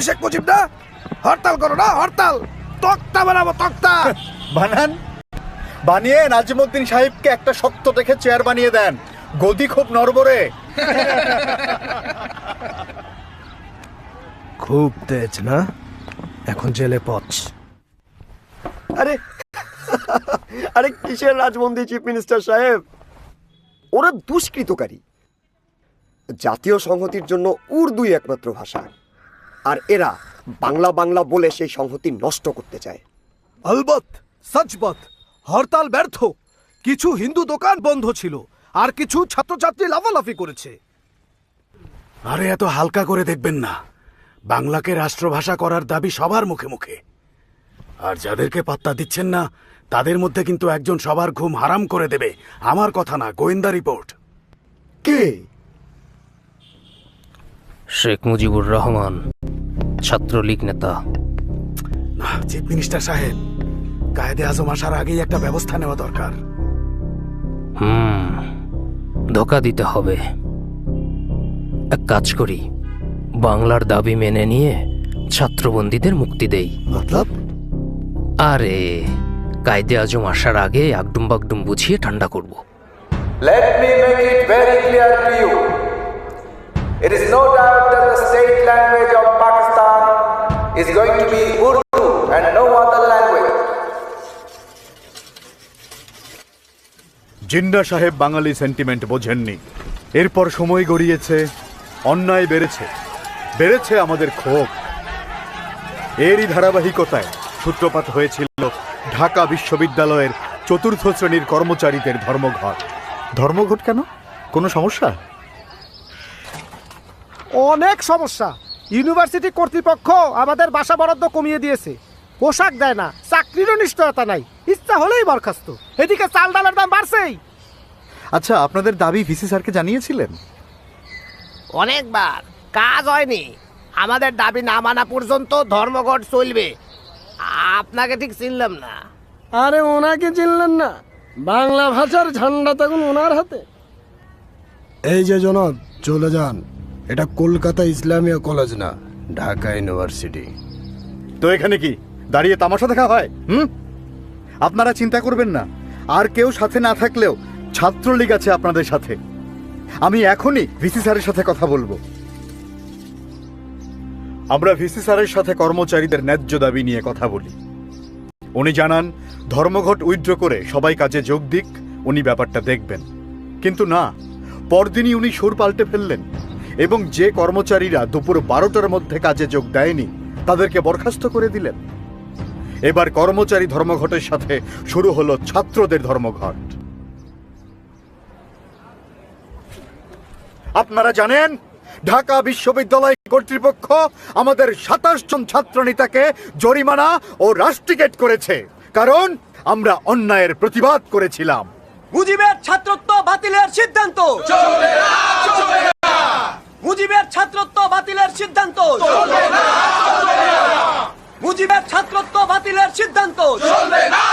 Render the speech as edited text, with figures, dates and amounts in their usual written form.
শেখ মুজিব না? হরতাল করো না, হরতাল। তক্তা বানাবো, তক্তা। বানান, বানিয়ে নাজিমউদ্দিন সাহেবকে একটা শক্ত দেখে চেয়ার বানিয়ে দেন। গদি খুব নড়বড়ে। খুব তেজ না? এখন জেলে পচ। আরে আরে কিসের রাজবন্দি চিফ মিনিস্টার সাহেব? ওরা দুষ্কৃতকারী। জাতীয় সংহতির জন্য উর্দুই একমাত্র ভাষা, আর এরা বাংলা বাংলা বলে সেই সংহতি নষ্ট করতে চায়। আলবত, সচবত, হরতাল ব্যর্থ। কিছু হিন্দু দোকান বন্ধ ছিল, আর কিছু ছাত্রছাত্রী লাফালাফি করেছে। আরে এত হালকা করে দেখবেন না। বাংলাকে রাষ্ট্রভাষা করার দাবি সবার মুখে মুখে, আর যাদেরকে পাত্তা দিচ্ছেন না তাদের মধ্যে কিন্তু একজন সবার ঘুম হারাম করে দেবে। আমার কথা না, গোয়েন্দা রিপোর্ট। কে? শেখ মুজিবুর রহমান, ছাত্রলীগ নেতা। না চিফ মিনিস্টার সাহেব, কায়েদে আজম আসার আগেই একটা ব্যবস্থা নেওয়া দরকার। ধোকা দিতে হবে। এক কাজ করি, বাংলার দাবি মেনে নিয়ে ছাত্রবন্দীদের মুক্তি দেই। মতলব? আরে কায়েদে আজম আসার আগে আগডুম বাগডুম বুঝিয়ে ঠান্ডা করব। Let me make it very clear to you. It is no doubt that the state language of Pakistan is going to be Urdu and no other language. Jinnah সাহেব বাঙালি সেন্টিমেন্ট বোঝেননি। এরপর সময় গড়িয়েছে, অন্যায় বেড়েছে, বেড়েছে আমাদের ক্ষোভ। এরই ধারাবাহিকতায় সূত্রপাত হয়েছিল ঢাকা বিশ্ববিদ্যালয়ের চতুর্থ শ্রেণীর কর্মচারীদের ধর্মঘট। ধর্মঘট কেন? কোনো সমস্যা? অনেক সমস্যা। ইউনিভার্সিটি কর্তৃপক্ষ আমাদের বাসা বরাদ্দ কমিয়ে দিয়েছে, পোশাক দেয় না, চাকরিরও নিশ্চয়তা নাই, ইচ্ছা হলেই বরখাস্ত। এদিকে চাল ডালের দাম বাড়ছেই। আচ্ছা, আপনাদের দাবি ভিসি স্যারকে জানিয়েছিলেন? অনেকবার, কাজ হয়নি। আমাদের দাবি না মানা পর্যন্ত ধর্মঘট চলবে। আপনাকে ঠিক চিনলাম না। আরে ওনাকে চিনলেন না? বাংলা ভাষার ঝান্ডা তখন ওনার হাতে। এই যে জনক, চলে যান। এটা কলকাতা ইসলামিয়া কলেজ না, ঢাকা ইউনিভার্সিটি। তো এখানে কি দাঁড়িয়ে তামাশা দেখা হয়? আপনারা চিন্তা করবেন না, আর কেউ সাথে না থাকলেও ছাত্রলীগ আছে আপনাদের সাথে। আমি এখনই ভিসি স্যারের সাথে কথা বলবো। আমরা ভিসি স্যারের সাথে কর্মচারীদের ন্যায্য দাবি নিয়ে কথা বলি। উনি জানান ধর্মঘট উইথড্র করে সবাই কাজে যোগ দিক, উনি ব্যাপারটা দেখবেন। কিন্তু না, পরদিনই উনি সুর পাল্টে ফেললেন এবং যে কর্মচারীরা দুপুর 12টার মধ্যে কাজে যোগ দেয়নি তাদেরকে বরখাস্ত করে দিলেন। এবার কর্মচারী ধর্মঘটের সাথে শুরু হলো ছাত্রদের ধর্মঘট। আপনারা জানেন ঢাকা বিশ্ববিদ্যালয় কর্তৃপক্ষ আমাদের 27 জন ছাত্রনেতাকে জরিমানা ও রাস্টিকেট করেছে, কারণ আমরা অন্যায়ের প্রতিবাদ করেছিলাম। মুজিবের ছাত্রত্ব বাতিলের সিদ্ধান্ত চলবে না, চলবে না। মুজিবের ছাত্রত্ব বাতিলের সিদ্ধান্ত চলবে না, চলবে না। মুজিবের ছাত্রত্ব বাতিলের সিদ্ধান্ত চলবে না,